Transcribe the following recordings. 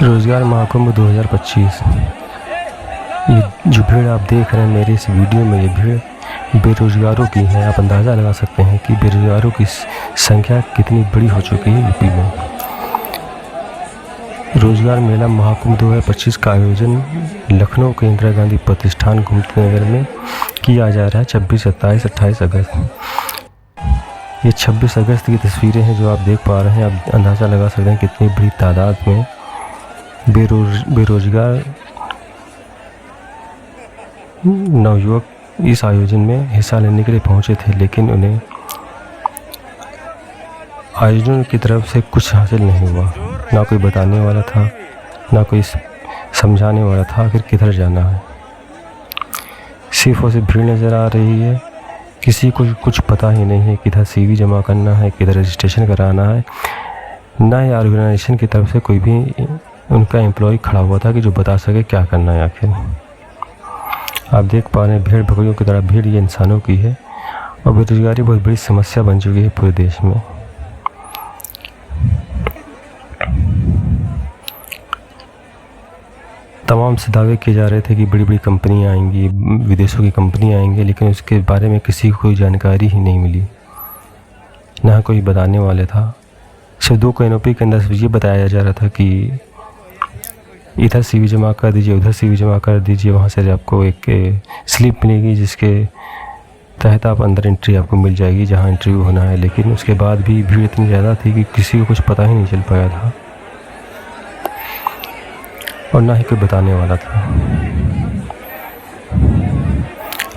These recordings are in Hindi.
रोज़गार महाकुंभ 2025। ये जो भीड़ आप देख रहे हैं मेरे इस वीडियो में, ये भीड़ बेरोज़गारों की है। आप अंदाज़ा लगा सकते हैं कि बेरोज़गारों की संख्या कितनी बड़ी हो चुकी है यूपी में। रोज़गार मेला महाकुंभ 2025 का आयोजन लखनऊ के इंदिरा गांधी प्रतिष्ठान गोमती नगर में किया जा रहा है 26, 27, 28 अगस्त। ये 26 अगस्त की तस्वीरें हैं जो आप देख पा रहे हैं। आप अंदाज़ा लगा सकते हैं कितनी बड़ी तादाद में बेरोज़गार नवयुवक इस आयोजन में हिस्सा लेने के लिए पहुंचे थे, लेकिन उन्हें आयोजन की तरफ से कुछ हासिल नहीं हुआ। ना कोई बताने वाला था, ना कोई समझाने वाला था आखिर किधर जाना है। सिर्फ और सिर्फ भीड़ नज़र आ रही है। किसी को कुछ पता ही नहीं है किधर CV जमा करना है, किधर रजिस्ट्रेशन कराना है। ना ही ऑर्गेनाइजेशन की तरफ से कोई भी उनका एम्प्लॉय खड़ा हुआ था कि जो बता सके क्या करना है आखिर। आप देख पा रहे हैं भेड़ बकरियों की तरह भीड़ ये इंसानों की है, और बेरोजगारी बहुत बड़ी समस्या बन चुकी है पूरे देश में। तमाम से दावे किए जा रहे थे कि बड़ी बड़ी कंपनियां आएंगी, विदेशों की कंपनियां आएंगी, लेकिन उसके बारे में किसी को कोई जानकारी ही नहीं मिली, ना कोई बताने वाले था। सिर्फ 2 कैनोपी के अंदर ये बताया जा रहा था कि इधर CV जमा कर दीजिए, उधर CV जमा कर दीजिए, वहाँ से आपको एक स्लिप मिलेगी जिसके तहत आप अंदर एंट्री आपको मिल जाएगी जहाँ इंटरव्यू होना है। लेकिन उसके बाद भी भीड़ इतनी ज़्यादा थी कि किसी को कुछ पता ही नहीं चल पाया था, और ना ही कोई बताने वाला था।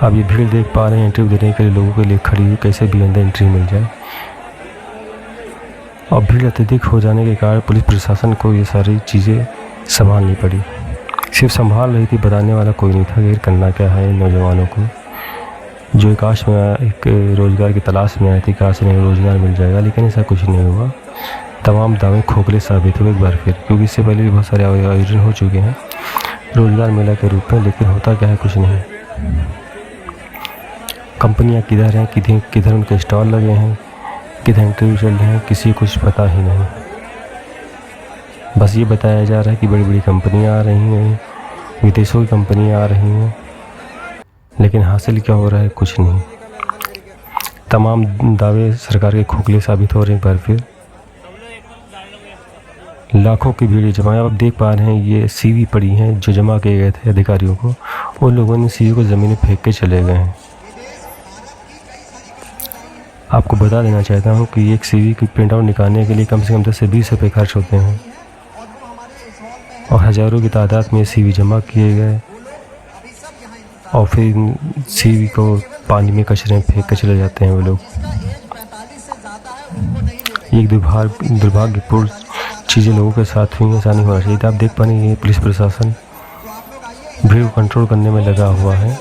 आप ये भीड़ देख पा रहे हैं इंटरव्यू देने के लिए लोगों के लिए खड़ी हुई, कैसे भी अंदर एंट्री मिल जाए। और भीड़ अत्यधिक हो जाने के कारण पुलिस प्रशासन को ये सारी चीज़ें संभालनी पड़ी। सिर्फ संभाल रही थी, बताने वाला कोई नहीं था कि करना क्या है इन नौजवानों को, जो एक रोज़गार की तलाश में आए थे, कहाँ से नहीं रोज़गार मिल जाएगा। लेकिन ऐसा कुछ नहीं हुआ। तमाम दावे खोखले साबित हुए एक बार फिर, क्योंकि इससे पहले भी बहुत सारे आयोजन हो चुके हैं रोज़गार मेला के रूप में, लेकिन होता क्या है, कुछ नहीं। कंपनियां किधर हैं, किधर उनके स्टॉल लगे हैं, किधर इंटरव्यू चल रहे हैं, किसी को कुछ पता ही नहीं। बस ये बताया जा रहा है कि बड़ी बड़ी कंपनियां आ रही हैं, विदेशों की कंपनियां आ रही हैं, लेकिन हासिल क्या हो रहा है, कुछ नहीं। तमाम दावे सरकार के खोखले साबित हो रहे हैं एक बार फिर। लाखों की भीड़ जमा है। आप देख पा रहे हैं ये CV पड़ी हैं जो जमा किए गए थे अधिकारियों को, उन लोगों ने CV को ज़मीन में फेंक के चले गए हैं। आपको बता देना चाहता हूँ कि एक CV की प्रिंट आउट निकालने के लिए कम से कम 10 से 20 रुपये खर्च होते हैं, और हज़ारों की तादाद में CV जमा किए गए, और फिर CV को पानी में कचरे में फेंक के चले जाते हैं वो लोग। ये एक दुर्भाग्यपूर्ण चीज़ें लोगों के साथ हुई, ऐसा नहीं होना चाहिए था। आप देख पा रहे हैं पुलिस प्रशासन भीड़ को कंट्रोल करने में लगा हुआ है,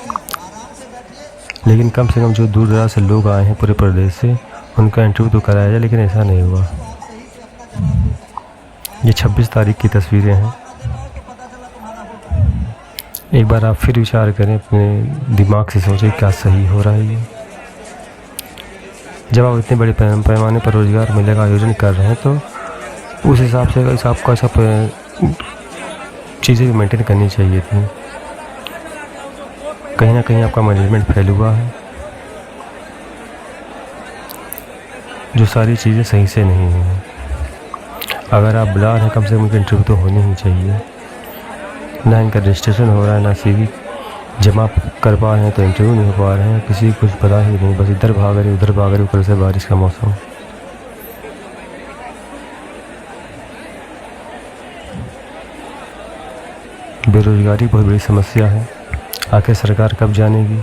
लेकिन कम से कम जो दूर दराज से लोग आए हैं पूरे प्रदेश से, उनका इंटरव्यू तो कराया जाए, लेकिन ऐसा नहीं हुआ। ये 26 तारीख की तस्वीरें हैं। एक बार आप फिर विचार करें, अपने दिमाग से सोचें क्या सही हो रहा है ये। जब आप इतने बड़े पैमाने पर रोज़गार मेले का आयोजन कर रहे हैं, तो उस हिसाब से आपको ऐसा चीज़ें मेंटेन करनी चाहिए थी। कहीं ना कहीं आपका मैनेजमेंट फेल हुआ है, जो सारी चीज़ें सही से नहीं हुई। अगर आप बुला रहे हैं, कम से कम उनका इंटरव्यू तो होनी ही चाहिए। ना इनका रजिस्ट्रेशन हो रहा है, ना CV जमा कर पा रहे हैं, तो इंटरव्यू नहीं हो पा रहे हैं। किसी को कुछ पता ही नहीं, बस इधर भाग रहे उधर भाग रहे, ऊपर से बारिश का मौसम। बेरोज़गारी बहुत बड़ी समस्या है। आखिर सरकार कब जानेगी?